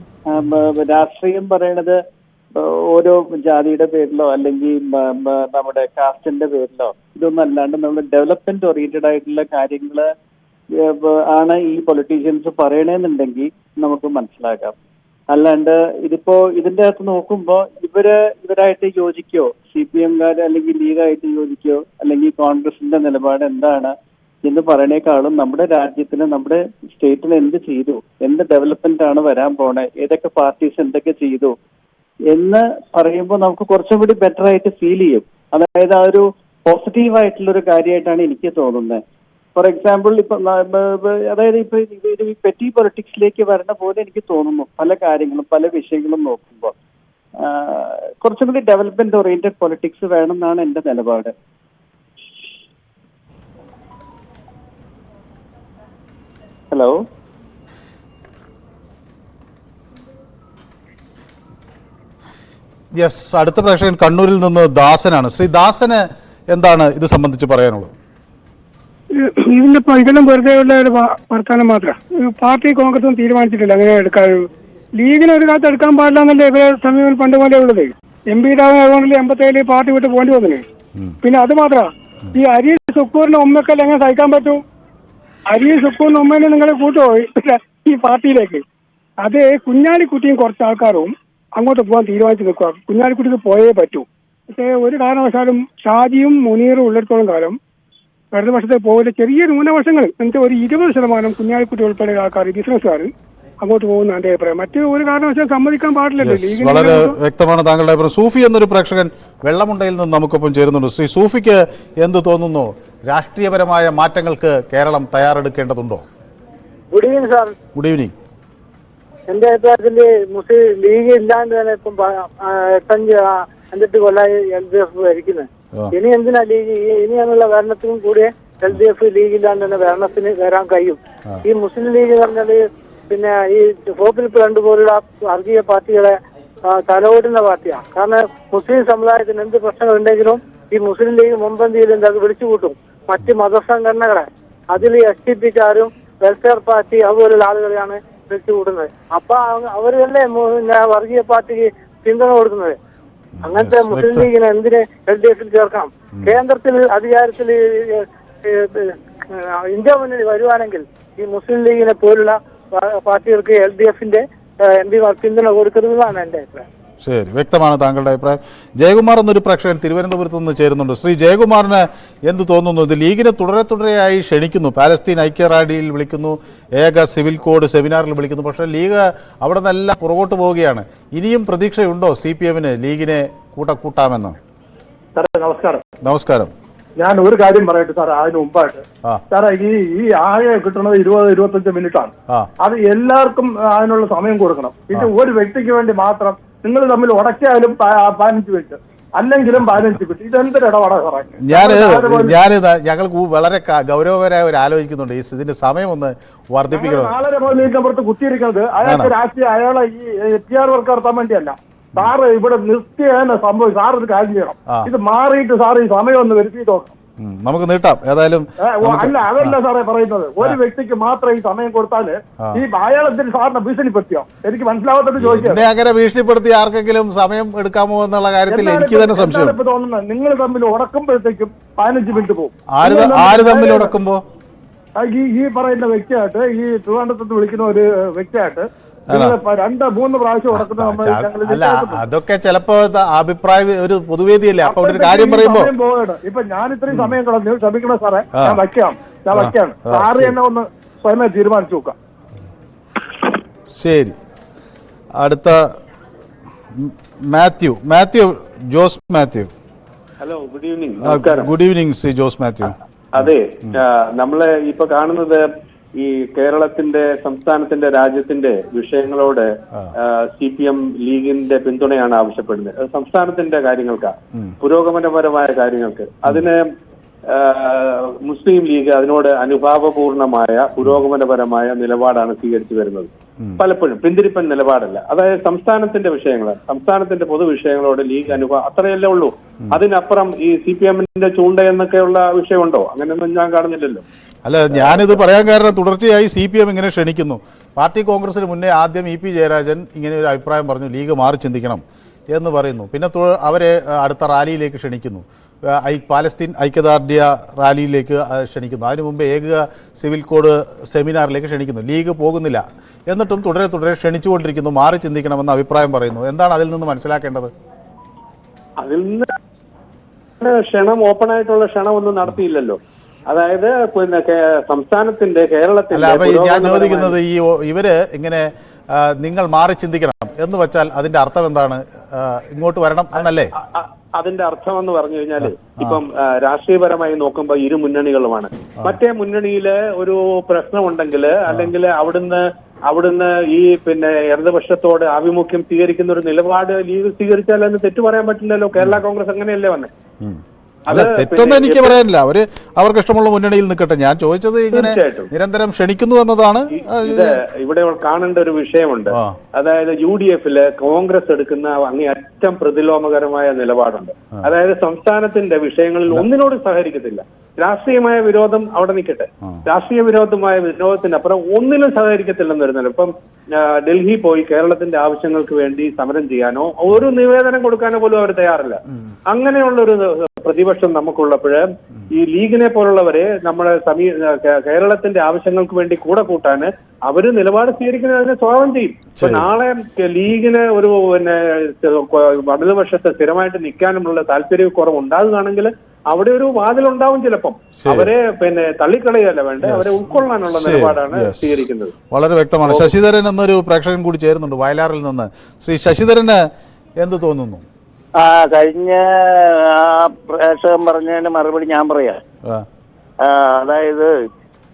രാഷ്ട്രീയം പറയണത് ഓരോ ജാതിയുടെ പേരിലോ അല്ലെങ്കിൽ നമ്മുടെ കാസ്റ്റിന്റെ പേരിലോ ഇതൊന്നും അല്ലാണ്ട് നമ്മൾ ഡെവലപ്മെന്റ് ഓറിയന്റഡ് ആയിട്ടുള്ള കാര്യങ്ങള് ആണ് ഈ പൊളിറ്റീഷ്യൻസ് പറയണെന്നുണ്ടെങ്കിൽ നമുക്ക് മനസ്സിലാക്കാം. അല്ലാണ്ട് ഇതിന്റെ അകത്ത് നോക്കുമ്പോ ഇവരായിട്ട് യോജിക്കോ, CPM-കാർ അല്ലെങ്കിൽ ലീഗായിട്ട് യോജിക്കോ, അല്ലെങ്കിൽ കോൺഗ്രസിന്റെ നിലപാട് എന്താണ് എന്ന് പറയണേക്കാളും നമ്മുടെ രാജ്യത്തിന്, നമ്മുടെ സ്റ്റേറ്റിന് എന്ത് ചെയ്തു, എന്ത് ഡെവലപ്മെന്റ് ആണ് വരാൻ പോണേ, ഏതൊക്കെ പാർട്ടീസ് എന്തൊക്കെ ചെയ്തു എന്ന് പറയുമ്പോൾ നമുക്ക് കുറച്ചും കൂടി ബെറ്റർ ആയിട്ട് ഫീൽ ചെയ്യും. അതായത് ആ ഒരു പോസിറ്റീവ് ആയിട്ടുള്ള ഒരു കാര്യമായിട്ടാണ് എനിക്ക് തോന്നുന്നത്. ഫോർ എക്സാമ്പിൾ അതായത് ഈ പെറ്റി പൊളിറ്റിക്സിലേക്ക് വരണ പോലെ എനിക്ക് തോന്നുന്നു പല കാര്യങ്ങളും, പല വിഷയങ്ങളും നോക്കുമ്പോൾ കുറച്ചും കൂടി ഡെവലപ്മെന്റ് ഓറിയന്റഡ് പൊളിറ്റിക്സ് വേണമെന്നാണ് എന്റെ നിലപാട്. ഹലോ, യെസ്, അടുത്ത പ്രേക്ഷകൻ കണ്ണൂരിൽ നിന്ന് ദാസനാണ്. ശ്രീ ദാസന് എന്താണ് ഇത് സംബന്ധിച്ച് പറയാനുള്ളത്? ഇതെല്ലാം വെറുതെ ഉള്ള ഒരു വർത്തമാനം മാത്രം. പാർട്ടി കോൺഗ്രസും തീരുമാനിച്ചിട്ടില്ല അങ്ങനെ എടുക്കാൻ. ലീഗിന് ഒരു കാലത്ത് എടുക്കാൻ പാടില്ല എന്നല്ലേ ഇവരെ സമീപനം പണ്ട് പോലെ ഉള്ളത്. MP ആയതുകൊണ്ടല്ലേ 87 പാർട്ടി വിട്ട് പോകേണ്ടി വന്നത്. പിന്നെ അത് മാത്രമാണ് ഈ അരി സുക്കൂറിന്റെ ഉമ്മക്കല്ല എങ്ങനെ സഹിക്കാൻ പറ്റൂ? അരി സുക്കൂറിന്റെ ഉമ്മേനെ നിങ്ങൾ കൂട്ടുമോ ഈ പാർട്ടിയിലേക്ക്? അത് കുഞ്ഞാലിക്കുട്ടിയും കുറച്ച് ആൾക്കാരും അങ്ങോട്ട് പോകാൻ തീരുമാനിച്ചു നിൽക്കുക. കുഞ്ഞാലിക്കുട്ടിക്ക് പോയേ പറ്റൂ. പക്ഷേ ഒരു കാരണവശാലും ഷാജിയും മുനീറും ഉള്ളിടത്തോളം കാലം ഇടതുപക്ഷത്തെ പോകില്ല. ചെറിയ ന്യൂനപക്ഷങ്ങൾ എന്നിട്ട് ഒരു 20% കുഞ്ഞാലിക്കുട്ടി ഉൾപ്പെടെ ആൾക്കാർ ബിസിനസ്സുകാർ അങ്ങോട്ട് പോകുന്ന എന്റെ അഭിപ്രായം. മറ്റു ഒരു കാരണവശാലും സമ്മതിക്കാൻ പാടില്ലല്ലോ. വളരെ വ്യക്തമാണ് താങ്കളുടെ അഭിപ്രായം. സൂഫി എന്നൊരു പ്രേക്ഷകൻ വെള്ളമുണ്ടയിൽ നിന്ന് നമുക്കൊപ്പം ചേരുന്നുണ്ട്. ശ്രീ സൂഫിക്ക് എന്ത് തോന്നുന്നു? രാഷ്ട്രീയപരമായ മാറ്റങ്ങൾക്ക് കേരളം തയ്യാറെടുക്കേണ്ടതുണ്ടോ? Good evening sir. Good evening. എന്റെ അഭിപ്രായത്തിൽ മുസ്ലിം ലീഗ് ഇല്ലാണ്ട് തന്നെ ഇപ്പം 58 കൊല്ലായി LDF ഭരിക്കുന്നത്. ഇനി എന്തിനാ ലീഗ്? ഇനിയുള്ള ഭരണത്തിനും കൂടി LDF ലീഗ് ഇല്ലാണ്ട് തന്നെ ഭരണത്തിന് വരാൻ കഴിയും. ഈ മുസ്ലിം ലീഗ് പറഞ്ഞാല് പിന്നെ ഈ പോപ്പുലർ ഫ്രണ്ട് പോലുള്ള വർഗീയ പാർട്ടികളെ തലവോടുന്ന പാർട്ടിയാണ്. കാരണം മുസ്ലിം സമുദായത്തിന് എന്ത് പ്രശ്നങ്ങൾ ഉണ്ടെങ്കിലും ഈ മുസ്ലിം ലീഗ് മുൻപന്തിയിൽ അത് വിളിച്ചുകൂട്ടും മറ്റ് മതസംഘടനകളെ. അതിൽ STPക്കാരും വെൽഫെയർ പാർട്ടി അതുപോലുള്ള ആളുകളെയാണ് വിളിച്ചുകൂട്ടുന്നത്. അപ്പൊ അവരല്ലേ വർഗീയ പാർട്ടിക്ക് പിന്തുണ കൊടുക്കുന്നത്. അങ്ങനത്തെ മുസ്ലിം ലീഗിനെ എന്തിന് LDF ചേർക്കാം? കേന്ദ്രത്തിൽ അധികാരത്തിൽ ഇന്ത്യ മുന്നണി വരുവാണെങ്കിൽ ഈ മുസ്ലിം ലീഗിനെ പോലുള്ള പാർട്ടികൾക്ക് LDFന്റെ MP പിന്തുണ കൊടുക്കരുതെന്നാണ് എന്റെ അഭിപ്രായം. ശരി, വ്യക്തമാണ് താങ്കളുടെ അഭിപ്രായം. ജയകുമാർ എന്നൊരു പ്രേക്ഷകൻ തിരുവനന്തപുരത്ത് നിന്ന് ചേരുന്നുണ്ട്. ശ്രീ ജയകുമാറിന് എന്ത് തോന്നുന്നു? ഇത് ലീഗിനെ തുടരെയായി ക്ഷണിക്കുന്നു, പാലസ്തീൻ ഐക്യറാലിയിൽ വിളിക്കുന്നു, ഏക സിവിൽ കോഡ് സെമിനാറിൽ വിളിക്കുന്നു. പക്ഷേ ലീഗ് അവിടെ നിന്നെല്ലാം പുറകോട്ട് പോവുകയാണ്. ഇനിയും പ്രതീക്ഷയുണ്ടോ CPMന് ലീഗിനെ കൂട്ടാമെന്ന്? സാറേ നമസ്കാരം. നമസ്കാരം. ഞാൻ ഒരു കാര്യം പറയട്ടെ സാറേ, അതിന് മുമ്പായിട്ട് സാറേ ഈ ആകെ കിട്ടുന്നത് 20-25 മിനിറ്റാണ്. അത് എല്ലാവർക്കും അതിനുള്ള സമയം കൊടുക്കണം. ഇത് ഒരു വ്യക്തിക്ക് വേണ്ടി മാത്രം നിങ്ങൾ തമ്മിൽ ഉടക്കിയാലും 15 മിനിറ്റ് അല്ലെങ്കിലും 15 മിനിറ്റ്. ഇതെന്തൊരു ഇടപാടാ സാറേ? ഞങ്ങൾ വളരെ ഗൗരവപരമായ ഒരു ആലോചിക്കുന്നുണ്ട്. ഇതിന്റെ സമയം ഒന്ന് വർദ്ധിപ്പിക്കണം. 4 കുത്തിയിരിക്കുന്നത് അയാൾക്ക് രാഷ്ട്രീയ അയാളെ ഈ PR വർക്ക് നടത്താൻ വേണ്ടിയല്ല. സാറ് ഇവിടെ നിർത്തിയാണ് സംഭവം. സാർ ഒരു കാര്യം ചെയ്യണം, ഇത് മാറിയിട്ട് സാർ ഈ സമയം ഒന്ന് വരുത്തി നോക്കണം. നമുക്ക് നീട്ടാം ഏതായാലും. അല്ല അതല്ല സാറേ പറയുന്നത്. ഒരു വ്യക്തിക്ക് മാത്രം ഈ സമയം കൊടുത്താല് ഈ അയാളെന്തിന് സാറിനെ ഭീഷണിപ്പെടുത്തിയോ? എനിക്ക് മനസ്സിലാവാത്തത് ചോദിക്കാം. അങ്ങനെ ഭീഷണിപ്പെടുത്തി ആർക്കെങ്കിലും സമയം എടുക്കാമോ എന്നുള്ള കാര്യത്തിൽ എനിക്ക് തന്നെ സംശയം. ഇപ്പൊ തോന്നുന്നത് നിങ്ങൾ തമ്മിൽ ഉടക്കുമ്പോഴത്തേക്കും 15 മിനിറ്റ് പോകും. ആര് തമ്മിൽ ഉടക്കുമ്പോ? ഈ പറയുന്ന വ്യക്തിയായിട്ട്, ഈ ട്രിവാൻഡ്രത്ത് വിളിക്കുന്ന ഒരു വ്യക്തിയായിട്ട് 2-3 പ്രാവശ്യം ഉടക്കുന്നത്. അല്ല, അതൊക്കെ ചിലപ്പോ അഭിപ്രായ ഒരു പൊതുവേദിയല്ലേ. അപ്പൊ ഒരു കാര്യം പറയുമ്പോ ഇപ്പൊ ഞാൻ ഇത്രയും സമയം കളഞ്ഞു, ക്ഷമിക്കണം സാറേ. ഞാൻ വയ്ക്കാം. സാറ് തന്നെ ഒന്ന് സ്വയമേ തീരുമാനിച്ചു നോക്കാം. ശരി, അടുത്ത Jose Mathew. Hello, good evening. Good evening Shri Jose Mathew. അതെ, നമ്മള് ഇപ്പൊ കാണുന്നത് ഈ കേരളത്തിന്റെ, സംസ്ഥാനത്തിന്റെ, രാജ്യത്തിന്റെ വിഷയങ്ങളോട് CPM ലീഗിന്റെ പിന്തുണയാണ് ആവശ്യപ്പെടുന്നത്. സംസ്ഥാനത്തിന്റെ കാര്യങ്ങൾക്കാണ്, പുരോഗമനപരമായ കാര്യങ്ങൾക്ക്. അതിന് മുസ്ലിം ലീഗ് അതിനോട് അനുഭാവപൂർണമായ പുരോഗമനപരമായ നിലപാടാണ് സ്വീകരിച്ചു വരുന്നത്. പലപ്പോഴും പിന്തിരിപ്പൻ നിലപാടല്ല. അതായത് സംസ്ഥാനത്തിന്റെ വിഷയങ്ങൾ, സംസ്ഥാനത്തിന്റെ പൊതുവിഷയങ്ങളോട് ലീഗ് അത്രയല്ലേ ഉള്ളൂ. അതിനപ്പുറം ഈ CPMന്റെ ചൂണ്ട എന്നൊക്കെയുള്ള വിഷയമുണ്ടോ? അങ്ങനെയൊന്നും ഞാൻ കാണുന്നില്ലല്ലോ. അല്ല, ഞാനിത് പറയാൻ കാരണം തുടർച്ചയായി CPM ഇങ്ങനെ ക്ഷണിക്കുന്നു. പാർട്ടി കോൺഗ്രസിന് മുന്നേ ആദ്യം EP ജയരാജൻ ഇങ്ങനെ ഒരു അഭിപ്രായം പറഞ്ഞു, ലീഗ് മാറി ചിന്തിക്കണം എന്ന് പറയുന്നു. പിന്നെ അവരെ അടുത്ത റാലിയിലേക്ക് ക്ഷണിക്കുന്നു, പാലസ്തീൻ ഐക്യദാർഢ്യ റാലിയിലേക്ക് ക്ഷണിക്കുന്നു. അതിനു മുമ്പ് ഏക സിവിൽ കോഡ് സെമിനാറിലേക്ക് ക്ഷണിക്കുന്നു. ലീഗ് പോകുന്നില്ല. എന്നിട്ടും തുടരെ ക്ഷണിച്ചുകൊണ്ടിരിക്കുന്നു, മാറി ചിന്തിക്കണമെന്ന അഭിപ്രായം പറയുന്നു. എന്താണ് അതിൽ നിന്ന് മനസ്സിലാക്കേണ്ടത്? അതിൽ നിന്ന് ക്ഷണം, ഓപ്പൺ ആയിട്ടുള്ള ക്ഷണം ഒന്നും നടത്തിയില്ലല്ലോ. അതായത് പിന്നെ സംസ്ഥാനത്തിന്റെ, കേരളത്തിന്റെ. ഞാൻ ചോദിക്കുന്നത് ഇവര് ഇങ്ങനെ നിങ്ങൾ മാറി ചിന്തിക്കണം എന്ന് വെച്ചാൽ അതിന്റെ അർത്ഥം എന്താണ്? ഇങ്ങോട്ട് വരണം എന്നല്ലേ? അതിന്റെ അർത്ഥം എന്ന് പറഞ്ഞു കഴിഞ്ഞാല് ഇപ്പം രാഷ്ട്രീയപരമായി നോക്കുമ്പോ ഇരു മുന്നണികളുമാണ്. മറ്റേ മുന്നണിയില് ഒരു പ്രശ്നമുണ്ടെങ്കിൽ അല്ലെങ്കിൽ അവിടുന്ന് ഈ പിന്നെ ഇടതുപക്ഷത്തോട് ആഭിമുഖ്യം സ്വീകരിക്കുന്ന ഒരു നിലപാട് ലീഗ് സ്വീകരിച്ചാൽ അതിന് തെറ്റു പറയാൻ പറ്റില്ലല്ലോ. കേരള കോൺഗ്രസ് അങ്ങനെയല്ലേ വന്നേ? അല്ല, തെറ്റൊന്നും എനിക്ക് പറയാനില്ല. അവർക്ക് ഇഷ്ടമുള്ള മുന്നണിയിൽ നിൽക്കട്ടെ. ഞാൻ ചോദിച്ചത് ഇങ്ങനെ നിരന്തരം ക്ഷണിക്കുന്നു എന്നതാണ്. ഇത് ഇവിടെ കാണേണ്ട ഒരു വിഷയമുണ്ട്. അതായത് UDF-ല് കോൺഗ്രസ് എടുക്കുന്ന അങ്ങേയറ്റം പ്രതിലോമകരമായ നിലപാടുണ്ട്. അതായത് സംസ്ഥാനത്തിന്റെ വിഷയങ്ങളിൽ ഒന്നിനോട് സഹകരിക്കത്തില്ല. രാഷ്ട്രീയമായ വിരോധം അവിടെ നിൽക്കട്ടെ, രാഷ്ട്രീയ വിരോധത്തിനപ്പുറം ഒന്നിനും സഹകരിക്കത്തില്ലെന്ന് വരുന്നല്ലോ. ഇപ്പം ഡൽഹി പോയി കേരളത്തിന്റെ ആവശ്യങ്ങൾക്ക് വേണ്ടി സമരം ചെയ്യാനോ ഒരു നിവേദനം കൊടുക്കാനോ പോലും അവർ തയ്യാറില്ല. അങ്ങനെയുള്ളൊരു പ്രതിപക്ഷം നമുക്കുള്ളപ്പോഴ് ഈ ലീഗിനെ പോലുള്ളവരെ നമ്മളെ കേരളത്തിന്റെ ആവശ്യങ്ങൾക്ക് വേണ്ടി കൂടെ കൂട്ടാന് അവര് നിലപാട് സ്വീകരിക്കുന്നതിനെ സ്വാഗതം ചെയ്യും. ഇപ്പൊ നാളെ ലീഗിന് ഒരു വലതുപക്ഷത്തെ സ്ഥിരമായിട്ട് നിൽക്കാനുമുള്ള താല്പര്യക്കുറവ് ഉണ്ടാകുകയാണെങ്കിൽ അവിടെ ഒരു വാതിലുണ്ടാവും. ചിലപ്പം അവരെ തള്ളിക്കളയല്ല വേണ്ട, അവരെ ഉൾക്കൊള്ളാനുള്ള നിലപാടാണ് സ്വീകരിക്കുന്നത്. വളരെ വ്യക്തമാണ്. ശശിധരൻ എന്നൊരു പ്രേക്ഷകൻ കൂടി ചേരുന്നുണ്ട് വയലാറിൽ നിന്ന്. ശ്രീ ശശിധരന് എന്ത് തോന്നുന്നു? കഴിഞ്ഞ പ്രേക്ഷകൻ പറഞ്ഞതിന് മറുപടി ഞാൻ പറയാം. അതായത്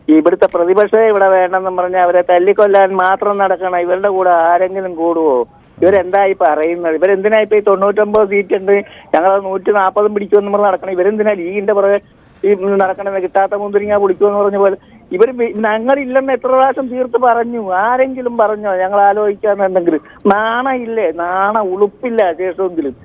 ഇവിടുത്തെ പ്രതിപക്ഷം ഇവിടെ വേണമെന്ന് പറഞ്ഞാൽ അവരെ തല്ലിക്കൊല്ലാൻ മാത്രം നടക്കണം. ഇവരുടെ കൂടെ ആരെങ്കിലും കൂടുവോ? ഇവരെന്തായി പറയുന്നത്? ഇവരെന്തിനാ ഇപ്പൊ ഈ 99 സീറ്റ് ഉണ്ട്, ഞങ്ങളത് 140 പിടിക്കുമെന്ന് പറഞ്ഞ് നടക്കണം? ഇവരെന്തിനാ ലീഗിന്റെ പുറകെ ഈ നടക്കണമെന്ന്? കിട്ടാത്ത മുന്തിരിങ്ങ പിടിക്കുമെന്ന് പറഞ്ഞ പോലെ ഇവർ ഞങ്ങളില്ലെന്ന് എത്ര പ്രാവശ്യം തീർത്ത് പറഞ്ഞു? ആരെങ്കിലും പറഞ്ഞോ ഞങ്ങൾ ആലോചിക്കാന്നുണ്ടെങ്കിൽ? നാണയില്ലേ? ഉളുപ്പില്ല ശേഷമെങ്കിലും.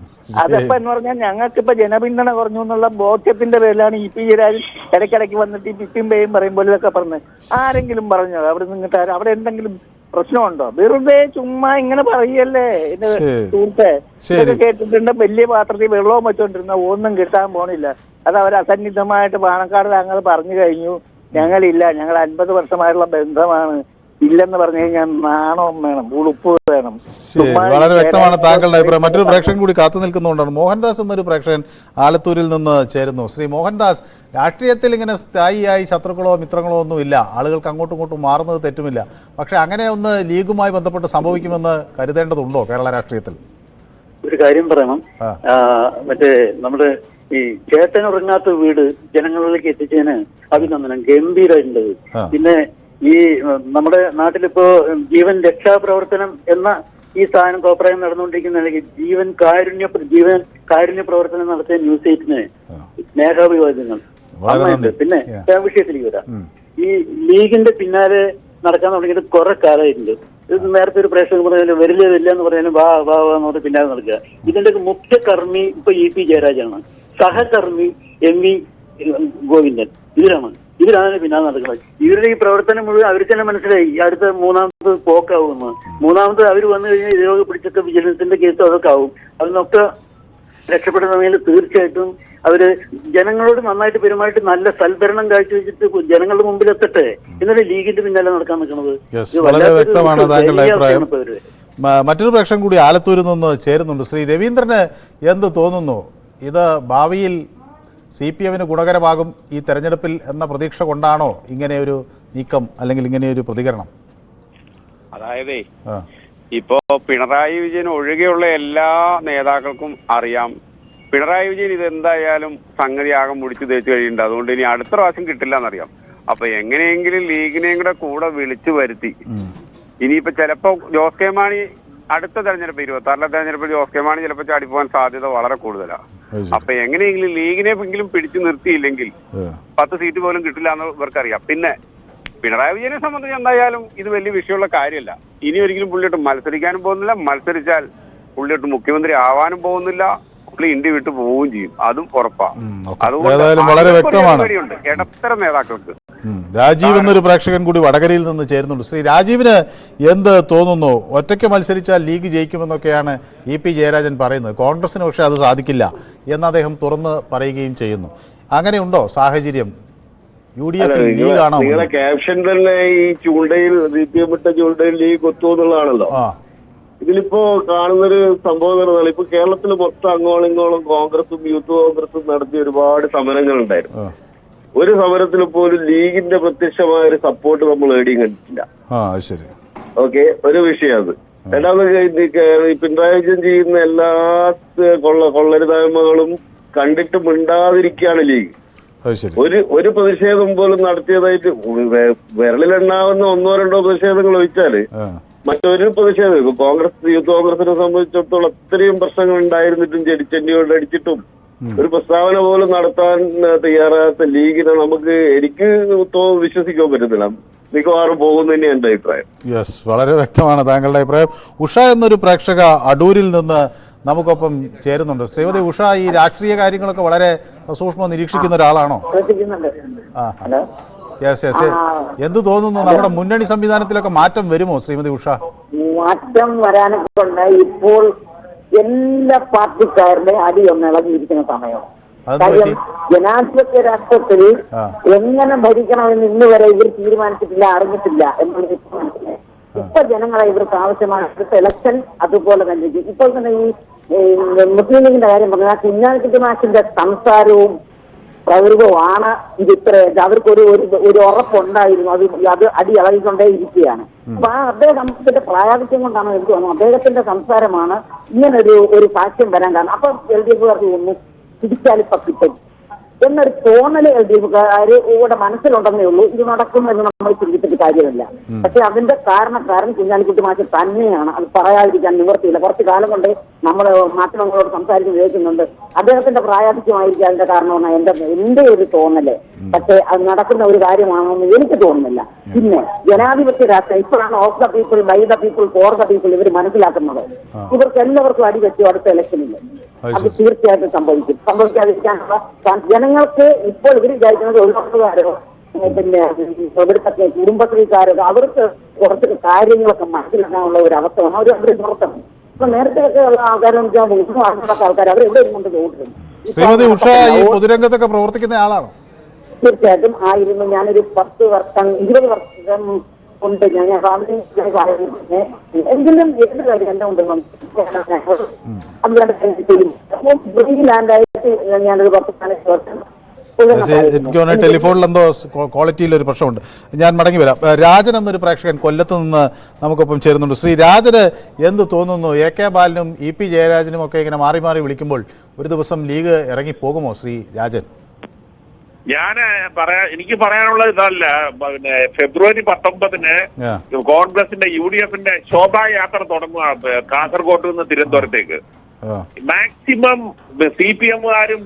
അതപ്പോ എന്ന് പറഞ്ഞാൽ ഞങ്ങൾക്കിപ്പോ ജനപിന്തുണ കുറഞ്ഞു എന്നുള്ള ബോധ്യത്തിന്റെ പേരിലാണ് EP ജയരാജൻ ഇടയ്ക്കിടയ്ക്ക് വന്നിട്ട് ഈ പിപ്പിയും പേയും പറയും പോലെ ഇതൊക്കെ പറഞ്ഞത്. ആരെങ്കിലും പറഞ്ഞോ? അവിടെ നിന്നിട്ട് അവിടെ എന്തെങ്കിലും പ്രശ്നമുണ്ടോ? വെറുതെ ചുമ്മാ ഇങ്ങനെ പറയല്ലേ എന്റെ സുഹൃത്തെ. ഇതൊക്കെ കേട്ടിട്ടുണ്ട്. വലിയ പാത്രത്തിൽ വെള്ളവും വെച്ചോണ്ടിരുന്ന ഒന്നും കിട്ടാൻ പോണില്ല. അത് അവർ അസന്നിഗ്ധമായിട്ട് പാണക്കാട് താങ്കൾ പറഞ്ഞു കഴിഞ്ഞു. ഞങ്ങളില്ല, ഞങ്ങൾ 50 വർഷമായിട്ടുള്ള ബന്ധമാണ്. ഇല്ലെന്ന് പറഞ്ഞു കഴിഞ്ഞാൽ നാണം വേണം, ഉളുപ്പ് വേണം. വളരെ വ്യക്തമാണ് താങ്കളുടെ അഭിപ്രായം. മറ്റൊരു പ്രേക്ഷകൻ കൂടി കാത്തു നിൽക്കുന്നുണ്ടാണ്. മോഹൻദാസ് എന്നൊരു പ്രേക്ഷകൻ ആലത്തൂരിൽ നിന്ന് ചേരുന്നു. ശ്രീ മോഹൻദാസ്, രാഷ്ട്രീയത്തിൽ ഇങ്ങനെ സ്ഥായിയായി ശത്രുക്കളോ മിത്രങ്ങളോ ഒന്നും ഇല്ല. ആളുകൾക്ക് അങ്ങോട്ടും ഇങ്ങോട്ടും മാറുന്നത് തെറ്റുമില്ല. പക്ഷെ അങ്ങനെ ഒന്ന് ലീഗുമായി ബന്ധപ്പെട്ട് സംഭവിക്കുമെന്ന് കരുതേണ്ടതുണ്ടോ കേരള രാഷ്ട്രീയത്തിൽ? ഒരു കാര്യം പറയണം. മറ്റേ നമ്മുടെ ഈ ചേട്ടൻ ഉറങ്ങാത്ത വീട് ജനങ്ങളിലേക്ക് എത്തിച്ചതിന് അഭിനന്ദനം, ഗംഭീരമായിട്ടുണ്ട്. പിന്നെ ഈ നമ്മുടെ നാട്ടിലിപ്പോ ജീവൻ രക്ഷാപ്രവർത്തനം എന്ന ഈ സാധനം കോപ്രായം നടന്നുകൊണ്ടിരിക്കുന്ന ജീവൻ കാരുണ്യ പ്രവർത്തനം നടത്തിയ ന്യൂസ് 8-ന് സ്നേഹാഭിവാദ്യങ്ങൾ. പിന്നെ വിഷയത്തിലേക്ക് വരാം. ഈ ലീഗിന്റെ പിന്നാലെ നടക്കാൻ തുടങ്ങിയിട്ട് കുറെ കാലമായിട്ടുണ്ട്. ഇത് നേരത്തെ ഒരു പ്രേക്ഷകൻ പറഞ്ഞാലും വരില്ല എന്ന് പറഞ്ഞാലും വാ എന്നോട് പിന്നാലെ നടക്കുക. ഇതിന്റെ മുഖ്യ കർമ്മി ഇപ്പൊ EP ജയരാജാണ്. സഹകർമ്മി MV ഗോവിന്ദൻ. ഇവരാണ് പിന്നാലെ നടക്കുന്നത്. ഇവരുടെ ഈ പ്രവർത്തനം മുഴുവൻ അവർക്ക് തന്നെ മനസ്സിലായി അടുത്ത മൂന്നാമത് പോക്കാവുമെന്ന്. മൂന്നാമത് അവർ വന്നു കഴിഞ്ഞാൽ ഇതിനൊക്കെ പിടിച്ചൊക്കെ വിജിലൻസിന്റെ കേസ് അതൊക്കെ ആവും. അതിനൊക്കെ രക്ഷപ്പെടുന്നതിൽ തീർച്ചയായിട്ടും അവര് ജനങ്ങളോട് നന്നായിട്ട് പെരുമാറ്റി നല്ല സൽഭരണം കാഴ്ചവെച്ചിട്ട് ജനങ്ങളുടെ മുമ്പിൽ എത്തട്ടെ. എന്നിട്ട് ലീഗിന്റെ പിന്നാലെ നടക്കാൻ നിൽക്കുന്നത് വളരെ വ്യക്തമാണ് താങ്കളുടെ അഭിപ്രായം. മറ്റൊരു പ്രേക്ഷകൻ കൂടി ആലത്തൂരിൽ നിന്ന് ചേരുന്നുണ്ട്. ശ്രീ രവീന്ദ്രന് എന്ത് തോന്നുന്നു? ഇത് ഭാവിയിൽ CPM-ന് ഗുണകരമാകും ഈ തെരഞ്ഞെടുപ്പിൽ എന്ന പ്രതീക്ഷ കൊണ്ടാണോ ഇങ്ങനെയൊരു നീക്കം അല്ലെങ്കിൽ ഇങ്ങനെയൊരു പ്രതികരണം? അതായത് ഇപ്പോ പിണറായി വിജയൻ ഒഴികെയുള്ള എല്ലാ നേതാക്കൾക്കും അറിയാം പിണറായി വിജയൻ ഇതെന്തായാലും സംഗതി ആകെ മുടിച്ചു തേച്ച് കഴിയുന്നുണ്ട്. അതുകൊണ്ട് ഇനി അടുത്ത പ്രാവശ്യം കിട്ടില്ല എന്നറിയാം. അപ്പൊ എങ്ങനെയെങ്കിലും ലീഗിനെയും കൂടെ വിളിച്ചു വരുത്തി ഇനിയിപ്പോ ചിലപ്പോ ജോസ് കെ മാണി അടുത്ത തെരഞ്ഞെടുപ്പ് 26-ലെ തെരഞ്ഞെടുപ്പിൽ ജോസ് കെ മാണി ചിലപ്പോൾ ചാടിപ്പോകാൻ സാധ്യത വളരെ കൂടുതലാണ്. അപ്പൊ എങ്ങനെയെങ്കിലും ലീഗിനെങ്കിലും പിടിച്ചു നിർത്തിയില്ലെങ്കിൽ 10 സീറ്റ് പോലും കിട്ടില്ല എന്ന് ഇവർക്കറിയാം. പിന്നെ പിണറായി വിജയനെ സംബന്ധിച്ച് എന്തായാലും ഇത് വലിയ വിഷയമുള്ള കാര്യമല്ല. ഇനി ഒരിക്കലും പുള്ളിയിട്ട് മത്സരിക്കാനും പോകുന്നില്ല. മത്സരിച്ചാൽ പുള്ളിയിട്ട് മുഖ്യമന്ത്രി ആവാനും പോകുന്നില്ല. പുള്ളി ഇന്ത്യ വിട്ടു പോവുകയും ചെയ്യും, അതും ഉറപ്പാണ്. അതുകൊണ്ട് വളരെ വ്യക്തമാണ് ഇടത്തരം നേതാക്കൾക്ക്. രാജീവ് എന്നൊരു പ്രേക്ഷകൻ കൂടി വടകരയിൽ നിന്ന് ചേരുന്നുണ്ട്. ശ്രീ രാജീവിന് എന്ത് തോന്നുന്നു? ഒറ്റയ്ക്ക് മത്സരിച്ചാൽ ലീഗ് ജയിക്കുമെന്നൊക്കെയാണ് EP ജയരാജൻ പറയുന്നത്. കോൺഗ്രസിന് പക്ഷേ അത് സാധിക്കില്ല എന്ന് അദ്ദേഹം തുറന്ന് പറയുകയും ചെയ്യുന്നു. അങ്ങനെയുണ്ടോ സാഹചര്യം? UDF ലീഗാണോ? നിങ്ങളെ ക്യാപ്ഷൻ തന്നെ ഈ ചൂണ്ടയിൽ CPM ഇട്ട ചൂണ്ടയിൽ ലീഗ് ഒത്തുന്നുള്ളതാണല്ലോ. ഇതിലിപ്പോ കാണുന്നൊരു സംഭവം എന്ന് പറഞ്ഞാൽ ഇപ്പൊ കേരളത്തിൽ മൊത്തം അങ്ങോളം ഇങ്ങോളം കോൺഗ്രസും യൂത്ത് കോൺഗ്രസും നടത്തിയ ഒരുപാട് സമരങ്ങൾ ഉണ്ടായിരുന്നു. ഒരു സമരത്തിൽ പോലും ലീഗിന്റെ പ്രത്യക്ഷമായ ഒരു സപ്പോർട്ട് നമ്മൾ എവിടെയും കണ്ടിട്ടില്ല. ഓക്കെ, ഒരു വിഷയം അത്. രണ്ടാമത് പിണറായി വിജയൻ ചെയ്യുന്ന എല്ലാ കൊള്ളരുതായ്മകളും കണ്ടിട്ട് മിണ്ടാതിരിക്കുകയാണ് ലീഗ്. ഒരു പ്രതിഷേധം പോലും നടത്തിയതായിട്ട് വിരലിലെണ്ണാവുന്ന 1-2 പ്രതിഷേധങ്ങൾ ഒഴിച്ചാല് മറ്റൊരു പ്രതിഷേധം ഇപ്പൊ യൂത്ത് കോൺഗ്രസിനെ സംബന്ധിച്ചിടത്തോളം അത്രയും പ്രശ്നങ്ങൾ ഉണ്ടായിരുന്നിട്ടും ചെടിച്ചെണ്ടി കൊണ്ട് അടിച്ചിട്ടും ഒരു പ്രസ്താവന പോലും നടത്താൻ തയ്യാറാകാത്ത ലീഗിനെ എനിക്ക് വിശ്വസിക്കാൻ പറ്റുന്നില്ല. മിക്കവാറും പോകുന്നു തന്നെയാണ് എന്റെ അഭിപ്രായം. യെസ്, വളരെ വ്യക്തമാണ് താങ്കളുടെ അഭിപ്രായം. ഉഷ എന്നൊരു പ്രേക്ഷക അടൂരിൽ നിന്ന് നമുക്കൊപ്പം ചേരുന്നുണ്ട്. ശ്രീമതി ഉഷ, ഈ രാഷ്ട്രീയ കാര്യങ്ങളൊക്കെ വളരെ സൂക്ഷ്മം നിരീക്ഷിക്കുന്ന ഒരാളാണോ? Yes yes. എന്ത് തോന്നുന്നു, നമ്മുടെ മുന്നണി സംവിധാനത്തിലൊക്കെ മാറ്റം വരുമോ ശ്രീമതി ഉഷ? മാറ്റം വരാനൊക്കെ ഉണ്ട്. ഇപ്പോൾ എല്ലാ പാർട്ടിക്കാരുടെ അടി ഒന്ന് ഇളകിയിരിക്കുന്ന സമയം. കാര്യം ജനാധിപത്യ രാഷ്ട്രത്തിൽ എങ്ങനെ ഭരിക്കണമെന്ന് ഇന്ന് വരെ ഇവർ തീരുമാനിച്ചിട്ടില്ല, അറിഞ്ഞിട്ടില്ല എന്നുള്ളത് ഇപ്പൊ ജനങ്ങളെ ഇവർക്ക് ആവശ്യമായ ഇലക്ഷൻ അതുപോലെ തന്നെ. ഇപ്പോൾ തന്നെ ഈ മുസ്ലിം ലീഗിന്റെ കാര്യം പറഞ്ഞാൽ കുഞ്ഞാലിക്കുട്ടി മാഷിന്റെ സംസാരവും പ്രകൃതവുമാണ് ഇതിത്ര അവർക്കൊരു ഒരു ഉറപ്പുണ്ടായിരുന്നു. അത് അടി ഇളകിക്കൊണ്ടേ ഇരിക്കുകയാണ്. അപ്പൊ ആ അദ്ദേഹത്തിന്റെ പ്രായാധിക്യം കൊണ്ടാണ് എനിക്ക് തോന്നുന്നത്, അദ്ദേഹത്തിന്റെ സംസാരമാണ് ഇങ്ങനൊരു സാക്ഷ്യം വരാൻ കാരണം. അപ്പൊ LDF തോന്നുന്നു പിടിച്ചാലിപ്പ കിട്ടും എന്നൊരു തോന്നല് LDF മനസ്സിലുണ്ടെന്നേ ഉള്ളൂ. ഇത് നടക്കുമെന്ന് നമ്മൾ ചിന്തിച്ചിട്ട് കാര്യമില്ല. പക്ഷെ അതിന്റെ കാരണക്കാരൻ കുഞ്ഞാലിക്കുട്ടി മാഷ് തന്നെയാണ്. അത് പറയാതിരിക്കാൻ നിവർത്തിയില്ല. കുറച്ചു കാലം കൊണ്ട് നമ്മൾ മാധ്യമങ്ങളോട് സംസാരിച്ച് കേൾക്കുന്നുണ്ട്. അദ്ദേഹത്തിന്റെ പ്രായാധിക്യമായിരിക്കും അതിന്റെ കാരണമെന്നാണ് എന്റെ ഒരു തോന്നല്. പക്ഷെ അത് നടക്കുന്ന ഒരു കാര്യമാണെന്ന് എനിക്ക് തോന്നുന്നില്ല. പിന്നെ ജനാധിപത്യ രാഷ്ട്രം ഇപ്പോഴാണ് of the people, by the people, for the people ഇവർ മനസ്സിലാക്കുന്നത്. ഇവർക്ക് എല്ലാവർക്കും അടി വെച്ചു അടുത്ത ഇലക്ഷനിൽ. അത് തീർച്ചയായിട്ടും സംഭവിക്കാതിരിക്കാനുള്ള ജനങ്ങൾക്ക് ഇപ്പോൾ ഇവർ വിചാരിക്കുന്നത് ഒഴിവാക്കുകാരോ പിന്നെ ഇവിടുത്തെ കുടുംബശ്രീക്കാരോ അവർക്ക് കുറച്ച് കാര്യങ്ങളൊക്കെ മനസ്സിലാക്കാനുള്ള ഒരു അവസ്ഥ അവർ പുറത്താണ്. ഇപ്പൊ നേരത്തെ ഒക്കെ ഉള്ള ആൾക്കാരെന്ന് വെച്ചാൽ ആൾക്കാർ അവരെവിടെ കൊണ്ട് ചോദിക്കുന്നു. ശ്രീമതി ഉഷ ഈ പൊതുരംഗത്തൊക്കെ പ്രവർത്തിക്കുന്ന ആളാണോ? തീർച്ചയായിട്ടും ആയിരുന്നു. ഞാനൊരു 10 വർഷം 20 വർഷം ഉണ്ട്. എങ്കിലും ഏത് കാര്യം എന്നെ ഉണ്ടെന്നും ലാൻഡായിട്ട് ഞാനൊരു 10-15 വർഷം. എനിക്ക് തോന്നുന്നു ടെലിഫോണിൽ എന്തോ ക്വാളിറ്റിയിൽ ഒരു പ്രശ്നമുണ്ട്. ഞാൻ മടങ്ങി വരാം. രാജൻ എന്നൊരു പ്രേക്ഷകൻ കൊല്ലത്ത് നിന്ന് നമുക്കൊപ്പം ചേരുന്നുണ്ട്. ശ്രീ രാജന് എന്ത് തോന്നുന്നു? AK ബാലനും EP ജയരാജനും ഒക്കെ ഇങ്ങനെ മാറി മാറി വിളിക്കുമ്പോൾ ഒരു ദിവസം ലീഗ് ഇറങ്ങി പോകുമോ ശ്രീ രാജൻ? എനിക്ക് പറയാനുള്ള ഇതല്ല, പിന്നെ ഫെബ്രുവരി 19-ന് കോൺഗ്രസിന്റെ UDF-ന്റെ ശോഭായാത്ര തുടങ്ങുക കാസർഗോഡ് നിന്ന് തിരുവനന്തപുരത്തേക്ക്. മാക്സിമം CPM-കാരും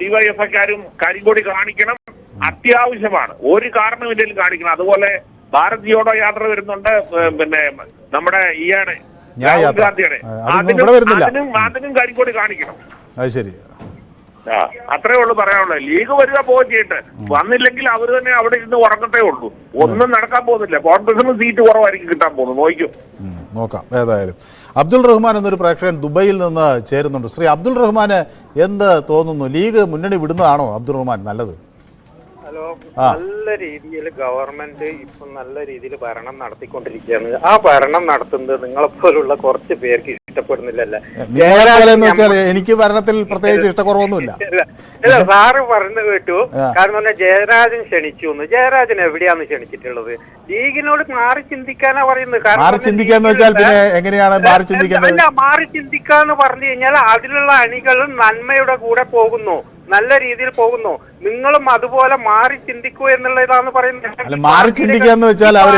DYF-കാരും കരിങ്കൊടി കാണിക്കണം, അത്യാവശ്യമാണ്. ഒരു കാരണമില്ലെങ്കിലും കാണിക്കണം. അതുപോലെ ഭാരത് ജോഡോ യാത്ര വരുന്നുണ്ട്, പിന്നെ നമ്മുടെ ഈയാണ് രാഹുൽ ഗാന്ധിയുടെ, അതിനും കരിങ്കൊടി കാണിക്കണം. അത് ശരി. അത്രേ ഉള്ളൂ പറയാനുള്ളത്. ലീഗ് വരിക പോവുകയും ചെയ്യട്ടെ, വന്നില്ലെങ്കിൽ അവർ തന്നെ അവിടെ ഇരുന്ന് ഉറങ്ങട്ടേ ഉള്ളൂ. ഒന്നും നടക്കാൻ പോകുന്നില്ല. കോൺഗ്രസിന് സീറ്റ് കുറവായിരിക്കും കിട്ടാൻ പോകുന്നത്. നോക്കും, നോക്കാം. ഏതായാലും അബ്ദുൾ റഹ്മാൻ എന്നൊരു പ്രേക്ഷകൻ ദുബൈയിൽ നിന്ന് ചേരുന്നുണ്ട്. ശ്രീ അബ്ദുൾ റഹ്മാന് എന്ത് തോന്നുന്നു? ലീഗ് മുന്നണി വിടുന്നതാണോ അബ്ദുൾ റഹ്മാൻ നല്ലത്? ഹലോ, നല്ല രീതിയിൽ ഗവൺമെന്റ് ഇപ്പൊ നല്ല രീതിയിൽ ഭരണം നടത്തിക്കൊണ്ടിരിക്കുകയാണ്. ആ ഭരണം നടത്തുന്നത് നിങ്ങളെപ്പോലുള്ള കുറച്ച് പേർക്ക് ഇഷ്ടപ്പെടുന്നില്ലല്ലേ? എനിക്ക് ഭരണത്തിൽ പ്രത്യേകിച്ച് ഇഷ്ടക്കുറവൊന്നുമില്ല. അല്ല, സാറ് പറഞ്ഞു കേട്ടു. കാരണം പറഞ്ഞാൽ ജയരാജൻ ക്ഷണിച്ചു. ജയരാജൻ എവിടെയാന്ന് ക്ഷണിച്ചിട്ടുള്ളത്? ലീഗിനോട് മാറി ചിന്തിക്കാനാ പറയുന്നത്. മാറി ചിന്തിക്കാന്ന് വെച്ചാൽ പിന്നെ എങ്ങനെയാണ് മാറി ചിന്തിക്കേണ്ടത്? അല്ല, മാറി ചിന്തിക്കാന്ന് പറഞ്ഞു കഴിഞ്ഞാൽ അതിലുള്ള അണികളും നന്മയുടെ കൂടെ പോകുന്നു, നല്ല രീതിയിൽ പോകുന്നു. നിങ്ങളും അതുപോലെ മാറി ചിന്തിക്കൂ എന്നുള്ളതാണ് പറയുന്നത്. അല്ല, മാറി ചിന്തിക്കാന്ന് വെച്ചാൽ അവർ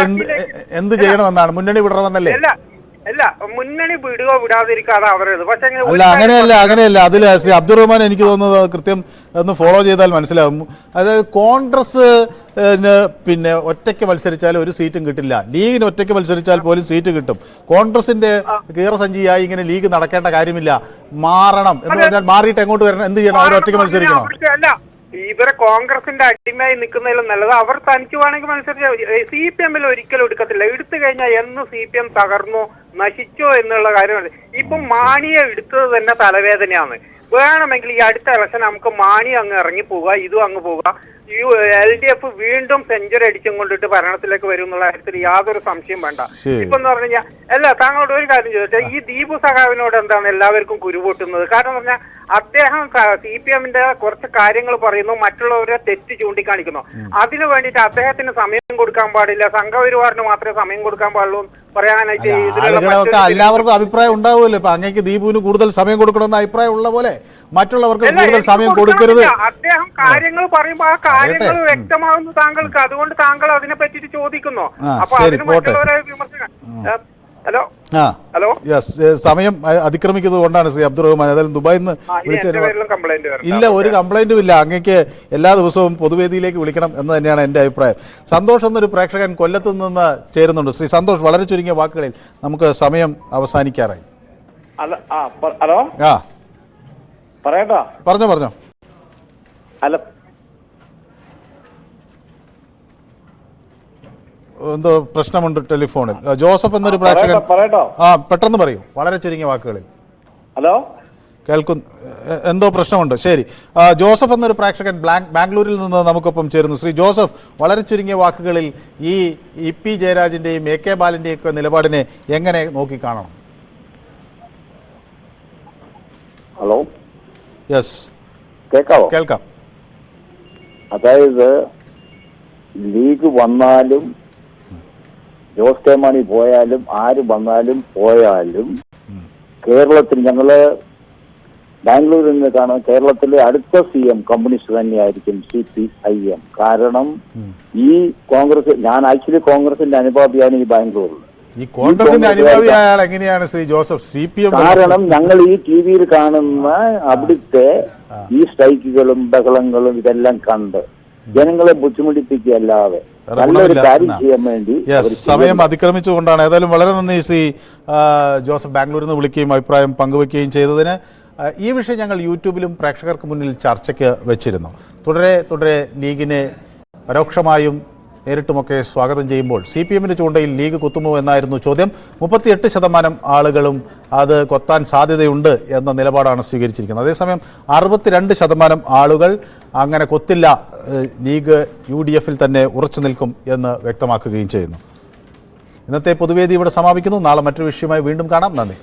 എന്ത് ചെയ്യണമെന്നാണ്? മുന്നണി വിടണമെന്നല്ലേ? അല്ല, മുന്നണി വിടുകയോ വിടാതിരിക്കാതെ അവരത്. പക്ഷെ അല്ല, അങ്ങനെയല്ല. അതിൽ ശ്രീ അബ്ദുൾ റഹ്മാൻ എനിക്ക് തോന്നുന്നത് കൃത്യം ഒന്ന് ഫോളോ ചെയ്താൽ മനസ്സിലാവും. അതായത് കോൺഗ്രസ് പിന്നെ ഒറ്റയ്ക്ക് മത്സരിച്ചാൽ ഒരു സീറ്റും കിട്ടില്ല. ലീഗിന് ഒറ്റയ്ക്ക് മത്സരിച്ചാൽ പോലും സീറ്റ് കിട്ടും. കോൺഗ്രസിന്റെ കീറസഞ്ചിയായി ഇങ്ങനെ ലീഗ് നടക്കേണ്ട കാര്യമില്ല. മാറണം എന്ന് പറഞ്ഞാൽ മാറിയിട്ട് എങ്ങോട്ട് വരണം? എന്ത് ചെയ്യണം? അവർ ഒറ്റയ്ക്ക് മത്സരിക്കണം. ഇവരെ കോൺഗ്രസിന്റെ അടിമയായി നിൽക്കുന്നതിലും നല്ലത് അവർ തനിക്ക് വേണമെങ്കിൽ മത്സരിച്ച CPM-ൽ ഒരിക്കലും എടുക്കത്തില്ല. എടുത്തു കഴിഞ്ഞാൽ എന്ന് CPM തകർന്നോ നശിച്ചോ എന്നുള്ള കാര്യമാണ്. ഇപ്പൊ മാണിയെ എടുത്തത് തന്നെ തലവേദനയാണ്. വേണമെങ്കിൽ ഈ അടുത്ത ഇലക്ഷൻ നമുക്ക് മാണി അങ്ങ് ഇറങ്ങി പോവുക, ഇതും അങ്ങ് പോവുക. LDF വീണ്ടും സെഞ്ചുറി അടിച്ചും കൊണ്ടിട്ട് ഭരണത്തിലേക്ക് വരും എന്നുള്ള കാര്യത്തിൽ യാതൊരു സംശയം വേണ്ട. ഇപ്പൊ എന്ന് പറഞ്ഞു കഴിഞ്ഞാൽ അല്ല, താങ്കളോട് ഒരു കാര്യം ചോദിച്ചാൽ ഈ ദീപു സഖാവിനോട് എന്താണ് എല്ലാവർക്കും കുരുപൊട്ടുന്നത്? കാരണം എന്ന് പറഞ്ഞാൽ അദ്ദേഹം CPM-ന്റെ കുറച്ച് കാര്യങ്ങൾ പറയുന്നു, മറ്റുള്ളവരെ തെറ്റ് ചൂണ്ടിക്കാണിക്കുന്നു. അതിനു വേണ്ടിയിട്ട് അദ്ദേഹത്തിന് സമയം കൊടുക്കാൻ പാടില്ല, സംഘപരിവാറിന് മാത്രമേ സമയം കൊടുക്കാൻ പാടുള്ളൂ പറയാനായിട്ട്. എല്ലാവർക്കും അഭിപ്രായം ഉണ്ടാവുമല്ലോ. ഇപ്പൊ അങ്ങേക്ക് ദീപുവിന് കൂടുതൽ സമയം കൊടുക്കണമെന്ന് അഭിപ്രായം ഉള്ള പോലെ മറ്റുള്ളവർക്ക് കൂടുതൽ സമയം കൊടുക്കരുത്. അദ്ദേഹം കാര്യങ്ങൾ പറയുമ്പോൾ ആ കാര്യങ്ങൾ വ്യക്തമാകുന്നു താങ്കൾക്ക്. അതുകൊണ്ട് താങ്കൾ അതിനെ പറ്റിയിട്ട് ചോദിക്കുന്നു. അപ്പൊ അതിന് മറ്റുള്ളവരെ വിമർശിക്കാൻ ഹലോ ആ ഹലോ യെസ്, സമയം അതിക്രമിക്കുന്നത് കൊണ്ടാണ് ശ്രീ അബ്ദുറഹ്മാൻ. ഏതായാലും ദുബായിൽ നിന്ന് ഇല്ല, ഒരു കംപ്ലൈന്റും ഇല്ല. അങ്ങേക്ക് എല്ലാ ദിവസവും പൊതുവേദിയിലേക്ക് വിളിക്കണം എന്ന് തന്നെയാണ് എൻ്റെ അഭിപ്രായം. സന്തോഷ് എന്നൊരു പ്രേക്ഷകൻ കൊല്ലത്ത് നിന്ന് ചേരുന്നുണ്ട്. ശ്രീ സന്തോഷ്, വളരെ ചുരുങ്ങിയ വാക്കുകളിൽ, നമുക്ക് സമയം അവസാനിക്കാറായി. ഹലോ ആ പറയട്ടോ പറഞ്ഞോ. അല്ല എന്തോ പ്രശ്നമുണ്ട് ടെലിഫോണിൽ. ജോസഫ് എന്നൊരു പ്രേക്ഷകൻ. പറയട്ടോ ആ പെട്ടെന്ന് പറയൂ, വളരെ ചുരുങ്ങിയ വാക്കുകളിൽ. ഹലോ കേൾക്കുന്നു. എന്തോ പ്രശ്നമുണ്ട്. ശരി, ജോസഫ് എന്നൊരു പ്രേക്ഷകൻ ബാംഗ്ലൂരിൽ നിന്ന് നമുക്കൊപ്പം ചേരുന്നു. ശ്രീ ജോസഫ്, വളരെ ചുരുങ്ങിയ വാക്കുകളിൽ ഈ EP ജയരാജന്റെയും AK ബാലന്റെയും ഒക്കെ നിലപാടിനെ എങ്ങനെ നോക്കിക്കാണണം? ഹലോ, യെസ്, കേൾക്കാം. അതായത് ലീഗ് വന്നാലും ജോസ് കെ മാണി പോയാലും ആര് വന്നാലും പോയാലും കേരളത്തിൽ ഞങ്ങള് ബാംഗ്ലൂരിൽ നിന്ന് കാണാം, കേരളത്തിലെ അടുത്ത CM കമ്മ്യൂണിസ്റ്റ് തന്നെയായിരിക്കും CPIM. കാരണം ഈ കോൺഗ്രസ്, ഞാൻ ആക്ച്വലി കോൺഗ്രസിന്റെ അനുഭാവിയാണ് ഈ ബാംഗ്ലൂരിൽ. ഈ കോൺഗ്രസിന്റെ അനുഭാവിയായ ആൾ എങ്ങനെയാണ് ശ്രീ ജോസഫ് CPM? കാരണം ഞങ്ങൾ ഈ TV-യിൽ കാണുന്ന അവിടുത്തെ ഈ സ്ട്രൈക്കുകളും ബഹളങ്ങളും ഇതെല്ലാം കണ്ട് ജനങ്ങളെ ബുദ്ധിമുട്ടിപ്പിക്കുകയല്ലാതെ നല്ലൊരു കാര്യം ചെയ്യാൻ വേണ്ടി സമയം അതിക്രമിച്ചുകൊണ്ടാണ്. ഏതായാലും വളരെ നന്ദി ശ്രീ ജോസഫ്, ബാംഗ്ലൂരിൽ നിന്ന് വിളിക്കുകയും അഭിപ്രായം പങ്കുവയ്ക്കുകയും ചെയ്തതിന്. ഈ വിഷയം ഞങ്ങൾ യൂട്യൂബിലും പ്രേക്ഷകർക്ക് മുന്നിൽ ചർച്ചയ്ക്ക് വെച്ചിരുന്നു. തുടരെ ലീഗിനെ പരോക്ഷമായും നേരിട്ടുമൊക്കെ സ്വാഗതം ചെയ്യുമ്പോൾ CPM-ന്റെ ചൂണ്ടയിൽ ലീഗ് കുത്തുമോ എന്നായിരുന്നു ചോദ്യം. 38% ആളുകളും അത് കൊത്താൻ സാധ്യതയുണ്ട് എന്ന നിലപാടാണ് സ്വീകരിച്ചിരിക്കുന്നത്. അതേസമയം 62% ആളുകൾ അങ്ങനെ കൊത്തില്ല, ലീഗ് UDF-ൽ തന്നെ ഉറച്ചു നിൽക്കും എന്ന് വ്യക്തമാക്കുകയും ചെയ്യുന്നു. ഇന്നത്തെ പൊതുവേദി ഇവിടെ സമാപിക്കുന്നു. നാളെ മറ്റൊരു വിഷയമായി വീണ്ടും കാണാം. നന്ദി.